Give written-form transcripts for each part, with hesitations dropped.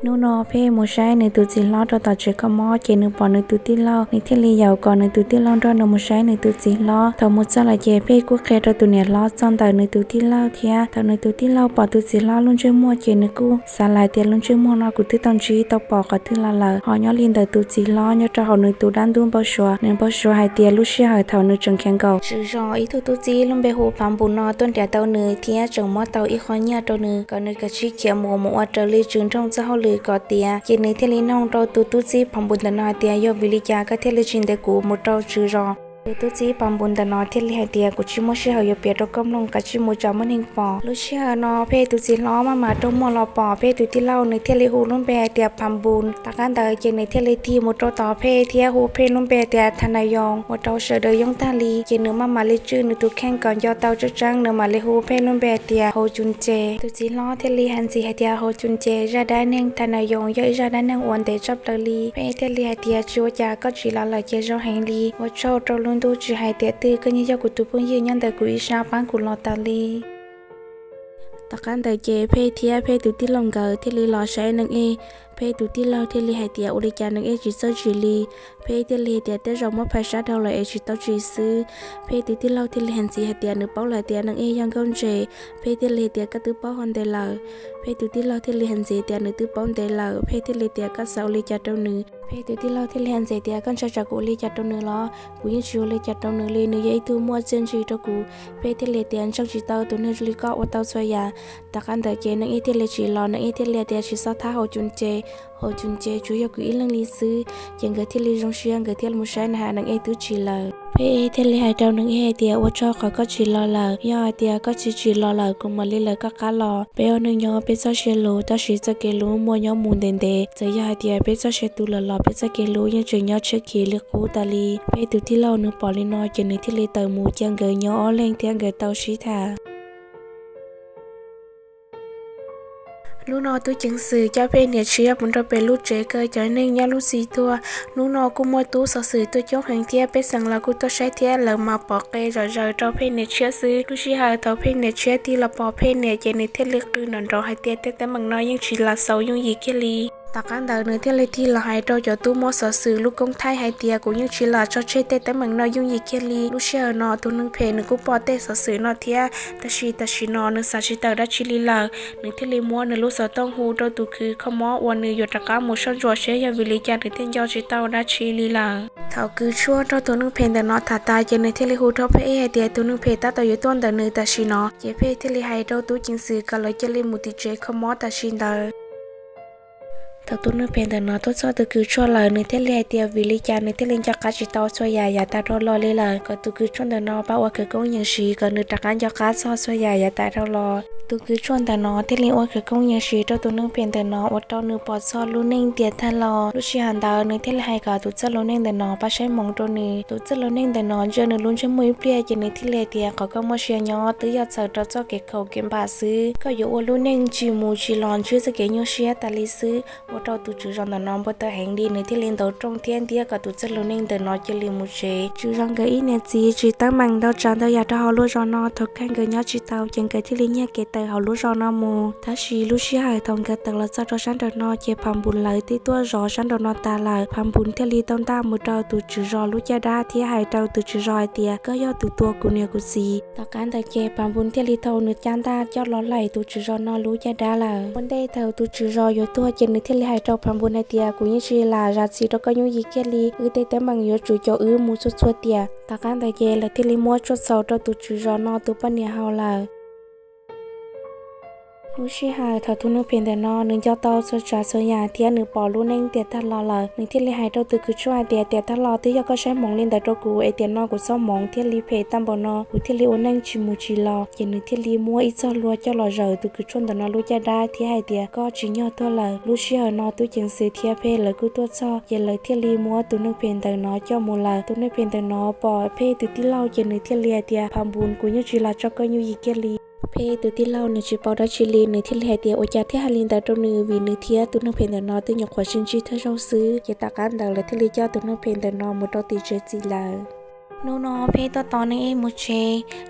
นูนอเพ่โมใช้ในตัวจีล้อตัวต่อเชือกมอเจนึงปอในตัวที่เล่าในที่ลียาวก่อนในตัวที่เล่าตัวโมใช้ในตัวจีล้อทอมุจะละเจเพ่กูเคตัวตัวเนี่ยล้อจอนแต่ในตัวที่เล่าเทียตอนในตัวที่เล่าปอตัวจีล้อลุ่นช่วยมัวเจนึกูสลายเตียลุ่นช่วยมัวนอกูที่ตอนชี้ตัวปอก็ที่ละละหอยลินแต่ตัวจีล้อยจะหอในตัวด้านดุนปอชัวในปอชัวหายเตียลุเชียหายเท่าในจังแข็งเก่าชื่อรออีตัวจีลุ่นเบหูพัมบุนนอต้นเดียเต้าเนื้อเทียจังมอเต้าอีขอยเนี่ยตัวเนื้อก็ในกระชี้เขียวมัวมัวจะเลยจึงท่องจะเขาเลยก็เตียเจนึเทลิน้องเราตุจีพัมบุนตนาเตียยวิลิจาก็เทลิจินเดกูมุดเราชื่อรอตุจีพัมบุนตนาเทลิหายเตียกุชิโมเชียอยู่เปียรกำลงกัชิโมจามันหิงปอลุเชียนอเพตุจีล้อมาตรงมอลปอเพตุที่เล่าในเทลิหูลุ่มเปียเตียพัมบุนตะกันเดเจนึเทลิทีมุดเราต่อเพเทียหูเพลุ่มเปียเตียธนายองมุดเราเสดยงตาลีเจนึมาเลจื้อในตุแข่งก่อนยอเตาจะจังเนมาเลหูเพลุ่มเปียเตียโฮจุนเจตุจีล้อเทลิฮันซีหายเตียโฮจุนเจจะได้เน่งธนายองเยอะจะได้เน่งวันเดจับตลีเพเทลิหายเตียชัวจาก็จีลาลเจจงแห่งลีว่าโชว์ตรุนดูจีหายเตียตื้อก็ยิ่งจะกุตุปุ่นยืนยันแต่กุอิชาปังกุลอตาลีตะกันแต่เจเพเทียเพตุที่ลงเกอที่ลีลอใช้นังเอเพตุที่เราที่ลีหายเตียอุริจานังเอจิเซอร์จิลีเพที่ลีเตียเตจอมภาษาเท่าไรเอจิตอจิซื้อเพตุที่เราที่ลีเห็นสีหายเตียนึกเป้าไหลเตียนังเอยังก้นเจเพที่ลีเตียก็ตื้อเป้าฮอนเดลาเพตุที่เราที่ลีเห็นสีเตียนึกตื้อเป้าเดลาเพที่ลีเตียก็สาวลีจัดตรงนึเพตุที่เราที่ลีเห็นสีเตียก็จะจากกุลีจัดตรงนึล้อกูยิ่งชิวลีจัดตรงนึลีนึกยัยตัวมัวเจนจีตะกูเพที่ลีเตียนชักจีเตาตัวนึกลีก็อดเตาสวยยาตะกันแต่เจนังเอที่ลีจีล้อนังเอที่ลีเตียชิซาท่าโฮจุนเจhồ chun chế chủ yếu cứ lăng lý sư chẳng cái thiết lý trong xuyên cái thiết một sai là năng ấy tứ chỉ là pe thiết lý hai đầu năng ấy thì ở cho khỏi có chỉ là do thì có chỉ là cùng mà lấy lời các cá lò pe năng nhỏ pe cho xe lúa ta chỉ cho cái lúa mua nhỏ mùn đền đê giờ do thì pe cho xe tu là pe cho cái lúa nhưng chừng nhỏ chưa kỹ lực cũ ta li pe từ thiết lâu nữa bỏ lên nói chừng này thiết lý tàu mù chẳng gửi nhỏ lên tiếng gửi tàu xí thả lúc nào tôi chứng sử cho bên nhà chia muốn cho bên lúc trẻ cơ cho nên nhà lúc gì thua lúc nào cũng mua tú sở sử tôi chốt hàng thia bên sẵn là tôi sai thia là mà bỏ cây rồi cho bên nhà chia sử lúc gì hà thọ bên nhà chia thì là bỏ bên nhà chỉ nên thiết lực từ nón rồi hai tia tết bằng nói nhưng chỉ là xấu những gì kia liตากันเดินในที่เลยที่ละหายโดยจะตู้มอสสื่อลูกกงไทยหายเตียกูยังชิลาชอเชเตแต่เหมือนนอยุ่งยีเคลีลูเชียนอตัวนึงเพนึงกูปอเตสสื่อนอเทียแต่ชีนอนึงสาชิตาดัชิลีลานึงที่เลยมัวนึงลูกสาวต้องหูโดยตัวคือขมอวันนึงหยดตะก้าหมูชนจัวเชียยาวิลิจานึงเทียนยอชิตาดัชิลีลาเขาคือชั่วตัวนึงเพนแต่นอถาตายเจในที่เลยหูทอเพหายเตียตัวนึงเพตาต่ออยู่ต้นแต่นึงแต่ชีนอเจเพที่เลยหายโดยตัวจิงสื่อกันเลยเจเลยมุติเจขมอแต่ชินเดอถ้าตัวนึกเป็นแต่นอตัวซอตัวคือชั่วเลยนึกเทเลเตียวิลิจานึกเทเลนจากการจิตตอสวยใหญ่ยาตาทอรอเลยล่ะก็ตัวคือช่วงแต่นอป้าว่าคือก้องยังชีก็นึกจากการจากการซอสวยใหญ่ยาตาทอรอตัวคือช่วงแต่นอเทเลว่าคือก้องยังชีตัวนึกเป็นแต่นอว่าตัวนึกปอดซอลุ้นเองเตียทันรอลุชิฮันดาวนึกเทเลให้กับตัวจะลุ้นเองแต่นอป้าใช้มองตัวนี้ตัวจะลุ้นเองแต่นอเจอนึกลุ้นใช้มือเปลี่ยนนึกเทเลเตียเขาก็มาเชียร์ยอตัวยาเจอตัวเจ้าเก็บเขาเก็บบาซื้อก็อยู่ว่าลุ้นเองจีมูจีลอนชื่อจะเก็บยอเชียตาลิซื้อว่าตัวจู่ๆน้องบ่ตาแห่งดีในที่เล่นตัวตรงเทียนเดียกับตัวจะลุ้นเองแต่น้อยจะลิมูเชจู่รังเกอีเนี่ยจีตั้งมังดาวจันทร์อยากจะเอาลูกจอนอทุกแข่งเกยยอจีเตาจังเกที่เล่นเนี่ยเกตแต่เอาลูกจอนอมูถ้าชีลูกชีหายทองเกตละจะตัวฉันเดินนอเจ็บพัมบุญไหลที่ตัวรอฉันเดินนอตาไหลพัมบุญที่ลีต้นตามือเราตัวจู่รอลูกจะได้ที่หายเราตัวจู่รอเตียก็ย่อตัวกูเนี่ยกูซีต่อการแต่เจ็บพัมบุญที่ลีเท่านึกจันตายอดล้อไหลตัวจู่รอนอลูกจะได้ละวันได้เท่าตัวจู่รออยู่ตัวเจนนึกที่ลีหายเราพัมบุญในเตียกูยิ่งชีลาราศีเราก็ยุ่งยิ่งเกลีเตแต่บางอยู่จู่จ่อมูสุดเตียตาการแต่เกลที่ลิมัวชุดเสาตัวจู่รอนอตัวปนเนี่ยเฮาละลูชิหายถ้าทุนเพียงแต่นอนึงเจ้าโตสุดจ่าสยาเทียนึงปอลูเน่งเตียทันรอละนึงที่ลิหายตัวตัวคือช่วยเตียทันรอที่ยก็ใช้มองเล่นแต่ตัวกูเตียนอกูซ้อมมองที่ลิเพตั้มบนอกูที่ลิโอนั่งชิมูชิลอยันนึงที่ลิมัวอีซ้อลัวเจ้าหล่อเจอตัวคือชนแต่นอลูจะได้ที่ให้เตียก็จิญอตัวละลูชิหายนอตัวจิงเสียเทียเพเลยกูตัวซ้อยันเลยที่ลิมัวตัวนึงเพียงแต่นอเจ้ามูลาตัวนึงเพียงแต่นอปอเพตัวที่เล่ายันนึงที่เลียเตียพัมบุญกูยิ่งจิลาเจ้าก็ยุ่งยิ่งเกลีเพตัวที่เล่าในจีปอดัชิลีในที่แหเตียโอจาที่ฮาลินแต่ตรงนี้วีนึกเทียตัวนึงเพนแต่นอตัวหยกขวาชินชีเธอเราซื้อเกตาการดังและที่ลีเจ้าตัวนึงเพนแต่นอมุดตีเจจีลา นูนอเพตัวตอนนึงเอมูเช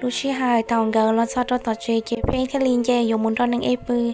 ลูชิหายทองเกลแล้วซอตัวต่อเจเกเพที่ลินเจอยู่มุนตอนนึงเอปือ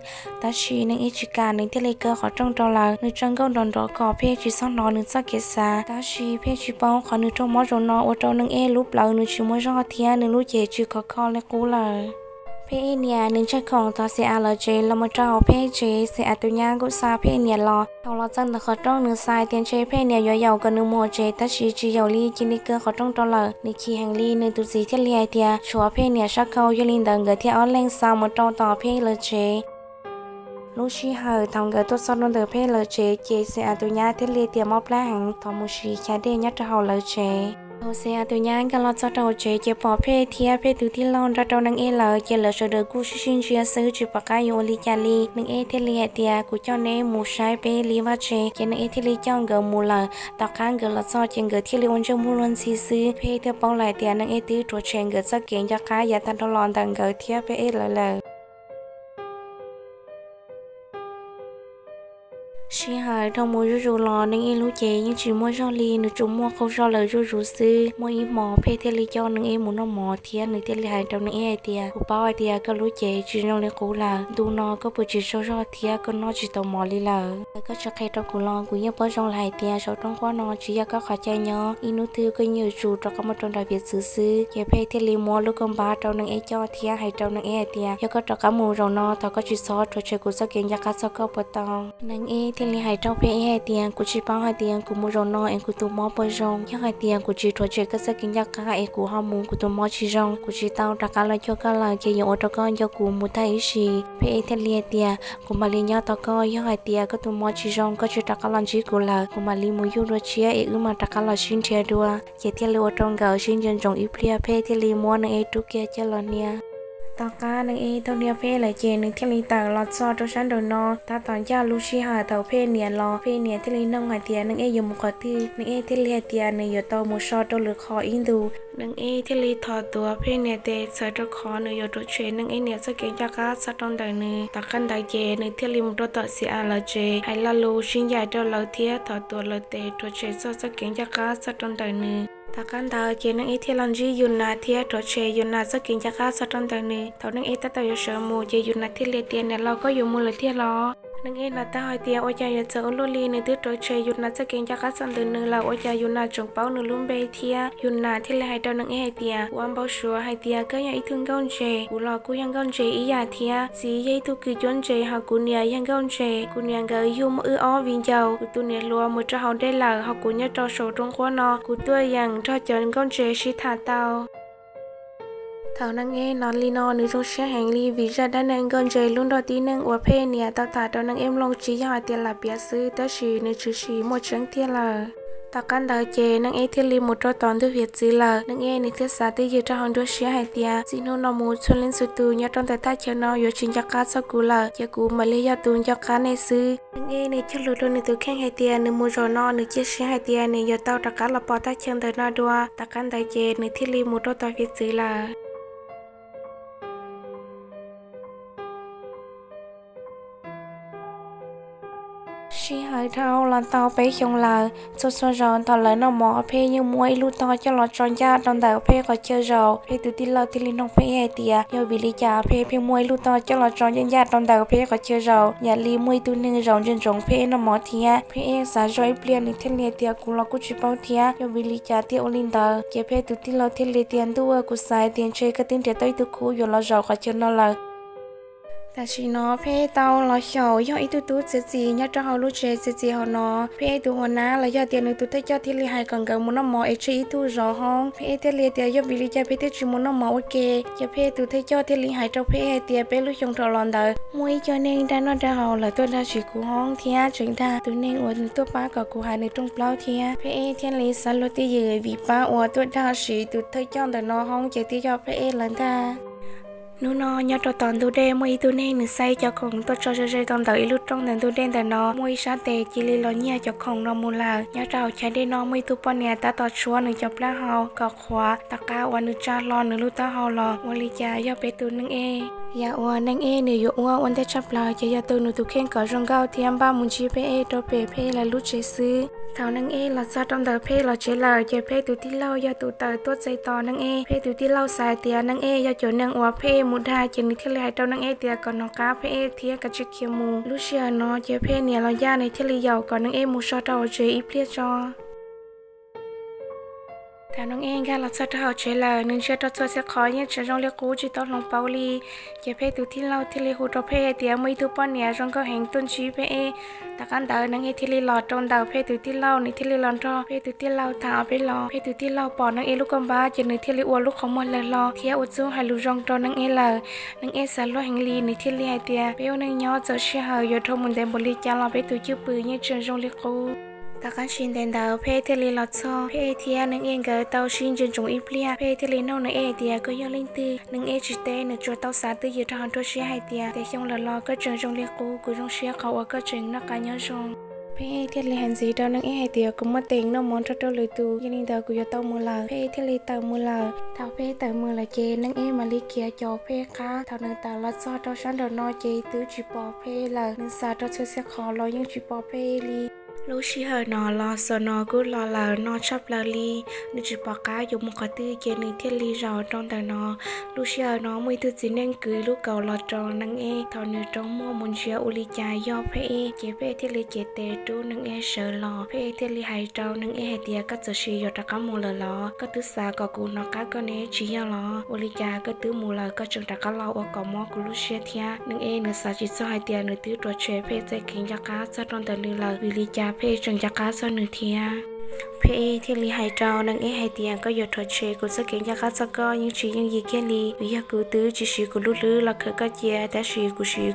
ตาชีนึงเอจิการนึงที่เลเกอขอจ้องตัวเรานึกจังก็ดอนดอกอเพจิซ่อนนอนึกซักเกษาตาชีเพจิป้องขอนึกจงมอจนนออตัวนึงเอรูปเรานึกชิมว่าจอเทียนึกรู้เจจิขอคอและกูเลยเพเนี่ยนึงจะของต่อเสียอะไรเจแล้วมาเจ้าเพเจเสียตัวย่างกุซาเพเนี่ยรอเขาเราจังแต่เขาต้องนึกสายเตียนเจเพเนี่ยย่อยๆกันนึกโมเจตัชชีจีเยาลีจินิเกอเขาต้องตลอดนิคีแห่งลีนึกตุสีที่เลียเทียชัวเพเนี่ยชักเขายลินดังเกที่อ้อนแรงสาวมาต่อเพเลยเจลูกชีหายทำเกิดตัวซ้อนนเดอเพเลยเจเจเสียตัวย่าที่เลียเตียมอบแรงทอมุชีแค่เดียนัดเขาเลยเจโอเซียตัวย่างกันเราจะเอาเจเจ็บปอเพเทียเพตุที่ลอนเรานังเอเลยเจเลชเดอกูชินเจียซื้อจุปากายโอลิจาลีนังเอที่เลียเตียกูเจ้าเนมูใช้เปลีว่าเจเจนังเอที่เลียจ้องเกมูลตอกข้างเกเราจะเจงเกที่เลียวันจมูลวนซีซื้อเพเทียปองไหลเตียนังเอที่ตัวเชงเกจะเก่งจะค้ายาตันทลอนดังเกเทียเพเอเลยชีหายทำมือจู่ๆรอนึงเอรู้เจยังจีมัวชอลีนึกจุ่มมัวเขาชอเลยจู่ๆซื้อมัวอีหมอเพเทลิจอนึงเอหมุนหมอเทียนึกเทลิหายตอนนึงเอไอเดียกูเป้าไอเดียก็รู้เจจีนองเลกูละดูนอก็ปุจิชอเทียก็นอจีตอหมอลีละแล้วก็จะใครตอกูลองกูยังเปิ้ลจงไหลเตียชอต้องว่านอจีก็ขาใจเนาะอีนุตือก็ยืดจู่ตอก็มาตอนดาเบียซื้อเก็บเพเทลิมัวลูกกำบ้าตอนนึงเอจอเทียให้ตอนนึงเอไอเดียยังก็ตอกมูเรานอตอก็จีซอตัวเชกูสักเกณฑ์ยาคัดสักก็ปตองนึงเอเทลิหายเจ้าเพhai tiền của chị bao hai tiền của mua rong em của tụi mò bơi rong nhưng hai tiền của chị thôi chị cái sẽ kinh giác cả em của ham muốn của tụi mò chị rong của chị tao đặt cả lại cho cả lại cái những ô tô con cho của mua thay gì phải thêm liền tiền của mà liền nhau tao coi nhưng hai tiền có tụi mò chị rong có chị đặt cả lại chị của là của mà liền mua yêu rồi chị em mà đặt cả lại xin chia đua chị thêm lưu trong gạo xin dân trồng ít bia phải thêm liền mua này tụi kia cho lần nhaตากาหนึ่งเอตอนเดียวเพลเจหนึ่งที่ลีตาลอดซอตัวฉันโดนนอตาตอนยาลูชิหาเต่าเพเนียรอเพเนียที่ลีน้องหายเตียหนึ่งเออยู่มุกที่หนึ่งเอที่ลีเตียหนึ่งอยู่ตัวมูชอตัวหรือคออินดูหนึ่งเอที่ลีถอดตัวเพเนียเตะใส่ตัวคอหนึ่งอยู่ตัวเชนหนึ่งเอเนียสเกยากาสัตอนใดหนึ่งตากันใดเจหนึ่งที่ลีมุดตัวเสียอาเจให้ลาลูชินใหญ่ตัวเราเทียถอดตัวเราเตะตัวเชนสเกยากาสัตอนใดหนึ่งตากันดาวเจนังเอที่ลันจียุนนาเทียตัวเชยุนนาสกินจากข้าสตันตังนี้เท่านังเอตัดต่อยเสมูเจยุนนาที่เลเตียนเนี่ยเราก็อยู่มูลเทียล้อนังเอนาตาหอยเตียโอจายเจอโลลีในตื้อตัวเชยุนนาสกินจากข้าสันตึงนึงเราโอจายุนนาจงเป้าหนึ่งลุ่มเบเทียยุนนาที่เลให้ตัวนังเอให้เตียวันเบาชัวให้เตียก็ยังอีถึงก้อนเจกูรอกูยังก้อนเจอียาเทียสียัยทุกคือจนเจหากูเนี่ยยังก้อนเจกูเนี่ยก็ยุ่มอ้อวิญญากูตัวเนี่ยรัวมือจะเขาได้หล่าหากูเนี่ยจอโชตรงขวานอกูตัวยังทอดจนก้อนเจชิธาเตาเท่านั้นเองนอนลีนอนนึกต้องเชื่อแห่งลีวิจารณ์นั่งก่อนใจลุ่นดอตีนั่งอวเพเนี่ยตาตอนนั่งเอ็มลงจีหอยเตียนหลับเบียซื้อแต่ชีนึกชื่อชีหมดเชิงเทียละตากันดาวเจนั่งเอที่ลีมุดตอนด้วยเวียดจีละนั่งเอในเทศาที่ยืดจะหอนด้วยเชื่อให้เตียจีโนนมูชนเล่นสุดตูเนี่ยตอนแต่ตาเชียวนอยู่ชินจักรสกุละเจกูมาเลยยาตูนจักรในซื้อนั่งเอในเชลุดในตัวแข้งให้เตียในมูจอนในเจเชื่อให้เตียในยาเต้าตะการละปอตาเชียงเดินหน้าดัวตากันดาวเจในที่ลีมุดตอนเวียดจีละชีหายเท้าลันเตาไปชงลาสดร้อนตอนเลยน้องหมอเพยังมวยลูกตอจะหลอดจอนยาตอนแต่เพก็เจอเราเพตุติเราติลิน้องเพไอเตียยอวิลิจาเพเพียงมวยลูกตอจะหลอดจอนยาตอนแต่เพก็เจอเราอย่าลีมวยตัวหนึ่งเราจนจงเพน้องหมอเทียเพเอสายจอยเปลี่ยนในเทเลเตียกูเรากูชิเป้าเทียยอวิลิจาเตียโอลินดาเก็บเพตุติเราเทเลเตียนตัวกูสายเตียนเชยก็ติ้งเตียต้อยตุคูอยู่เราก็เจอนอละแต่ชีนอเพเตาลอยเฉาย่ออีตุตุเจจีย่อจะเอาลูกเจจีเขานอเพตัวหัวหน้าแล้วย่อเตียนในตุเตย่อที่ลีหายกันกับมุนหมอเอชอีตุรอห้องเพเตลียเตียย่อวิลิจาเพเตจิมุนหมอโอเคย่อเพตุเตย่อที่ลีหายเจ้าเพเตียเปลุชงทอลอนเดอมวยจอเน่งด้านนอดาเอาละตัวดาชิกูห้องเทียจึงดาตัวเน่งอวดตัวป้ากับกูหายในตรงเปล่าเทียเพเทียนลีสันโลติเยวีป้าอวดตัวดาชิตุเตย่อแต่นอห้องเจติย่อเพลันดานูนอยอดตอนตัวเดมวยตัวเน่หนึ่งไซเจ้าของตัวจอเจตอนเต๋อลุดตรงนั้นตัวเด่นแต่นอมวยชาเตจิลิลอเนี่ยเจ้าของนอมูลายอดเราใช้ได้นอมวยตัวปนเนี่ยตาต่อชัวหนึ่งจับละเฮากอขวาตะกาวันนึงจารอหนึ่งลุตาเฮาลอวลิจายอไปตัวนึงเอ ya ua nang e ne yo ua on te chapla che ya to nu tu khen ka rong gao thiam ba mun chi pe e to pe phe là lu che sư thảo nang e là sa trong đời phe là chế là che phe tu ti lao ya tu tờ tuốt dây to nang e phe tu ti lao sai tia nang e ya cho nang ua phe mu tha che ni thele hai to nang e tia còn nó cá phe e thia ka chi kia mu lu sia nó che phe ne lo ya ne thele yau còn nang e mu sa to che i phe cho thà nông em ga là sao thảo chế là nương chưa cho sẽ khó nhé chỉ trong liệt cũ chỉ tao lòng bao li chế phê từ thiên lâu thiên lý hồ cho phê thì mấy thứ bọn nhẹ trong có hành tôn trí phê ta căn đầu nương em thiên lý lọt trong đầu phê từ thiên lâu này thiên lý lọt cho phê từ thiên lâu thảo phê lò phê từ thiên lâu bỏ nương em lúc con ba chỉ nương thiên lý uo lúc không một lần lò khi uo chú hai lù rong cho nương em là nương em xả lúa hành lý này thiên lý hai tia phê nương nhỏ giờ sẽ hở giờ thôi mình đem bồ li cha lò phê từ chữ bự nhé chỉ trong liệt cũ ta căn xin đèn đầu phê thiên lý lọt cho phê thia nương em gỡ tàu xin trên trong ít lia phê thiên lý nông nương em thia có do linh tư nương em chỉ té nương cho tàu xả tư giờ cho hắn cho xe hai tia để trong là lo có trường trong liệt cũ của trong xe khẩu ở có trường nó cá nhau trong phê thiên lý hành gì đâu nương em hai tia cũng mất tiền nó muốn cho trâu lười tù cho nên đầu của tàu mua là phê thiên lý tàu mua là thảo phê tàu mua là chê nương em mà li kia cho phê cá thảo nương tàu lọt cho tàu sáng đầu nói chê tứ chỉ bỏ phê là nương xả cho xe khó lo nhưng chỉ bỏ phê li lúc xí hở nó lo sợ nó cứ lo là nó chấp là li nếu chỉ bỏ cá dùng một cái tư chế nên thiết li rõ trong đời nó lúc xí hở nó mới tự chỉ nên cười lúc cầu lo tròn năng e thọ nữ trong mua muốn chia uli chai do phê chế phê thiết li chế tê trú năng e sợ lo phê thiết li hay trâu năng e hay tia các giờ xí do ta cá mù lờ lo các thứ xa có cụ nó cá con e chỉ do lo uli chai các thứ mù lờ các trường ta cá lo ở cỏ mò của lúc xí thia năng e nửa xa chỉ cho hai tia nửa thứ trò chơi phê dây kính cho cá cho trong đời nửa lờ vì li chai phê trường cho cá cho nửa thia phê thiên lý hai trâu nâng ấy hai tiền có giọt thuật chế của sự kiện cho cá cho co nhưng chỉ những gì kia li vì nhà cứu tứ chỉ sĩ của lũ lư là khởi cá chia ta sĩ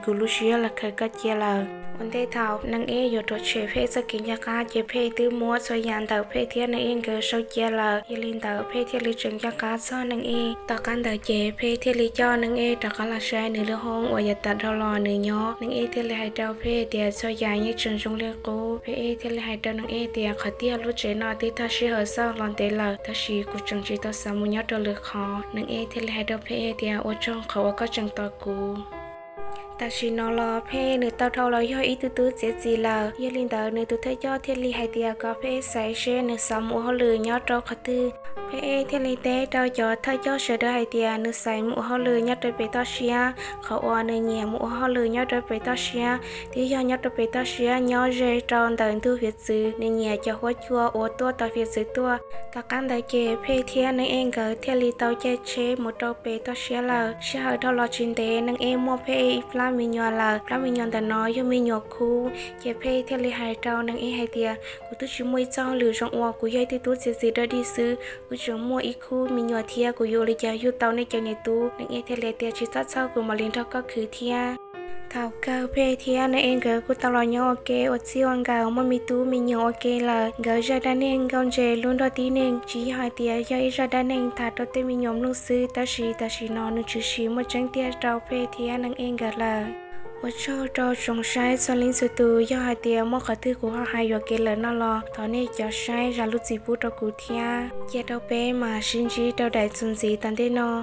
của lũ xía là khởi cá chia là vấn đề thảo nâng ấy giọt thuật chế phê sự kiện cho cá chế phê tứ mua cho dàn tàu phê thiên nâng ấy cơ sâu chia là y linh tàu phê thiên lý trường cho cá cho nâng ấy tàu căn tàu chế phê thiên lý cho nâng ấy tàu cá là sai nửa lư hông và giật tàu đau lò nửa nhỏ nâng ấy thiên lý hai trâu phê tiền cho dàn như trường trong liên cố phê thiên lý hai trâu nâng ấy tiền khởi tiền lũ chế nọ thì ta sẽ hở sau lần tới là ta sẽ của trường chỉ ta sao muốn nhớ được lực khó nâng e thì lại đâu phê thì ở trong khẩu có trường tàu cũ ta chỉ nó lo phê nửa tàu thâu lo do ý tứ gì là yêu linh tàu nửa tứ thấy cho thiên lý hai tia có phê sai xe nửa sao mua họ lừa nhớ cho khát tư phê thiên lý té tàu cho thấy cho sợ đỡ hai tia nửa sai mua họ lừa nhớ tới bê tao xia khẩu oan nửa nhẹ mua họ lừa nhớ tới bê tao xia thì do nhớ tới bê tao xia nhớ rơi tròn tàu thu việt dư nửa nhẹ cho hoa chua ô tua tàu việt dư tua ta căn đại chế phê thiên nửa em gỡ thiên lý tàu chế một trâu bê tao xia là sẽ hỏi thâu lo chuyện tế nửa em mua phê mình nhỏ là mình nhỏ ta nói cho mình nhỏ khu chế phê theo lý hai trâu năng ấy hai tia của tôi chỉ mua cho lừa trong oa của dây thì tôi sẽ đó đi xứ của chúng mua ít khu mình nhỏ thia của yo lấy giá yo tàu này cho này tu năng ấy theo lý tia chỉ sát sau của mà liên thao có khử thia thảo cao phê thia năng em gỡ của tàu lo nhỏ ok ở siêu ăn gạo mà mi tu mình nhỏ ok là gỡ ra đan nên gòn dề luôn đó tí nên chỉ hai tia do ra đan nên thà tôi tên mình nhóm nông sư ta chỉ nó nữa chỉ xí một trắng tia trâu phê thia năng em gỡ là ở cho trồng sai cho linh sự từ do hai tia mua khởi thư của họ hai giờ kia lớn nó lo thọ này cho sai ra lúc gì bút cho cụ thia kia đâu bé mà xin chỉ đâu đại xuân gì tận thế nó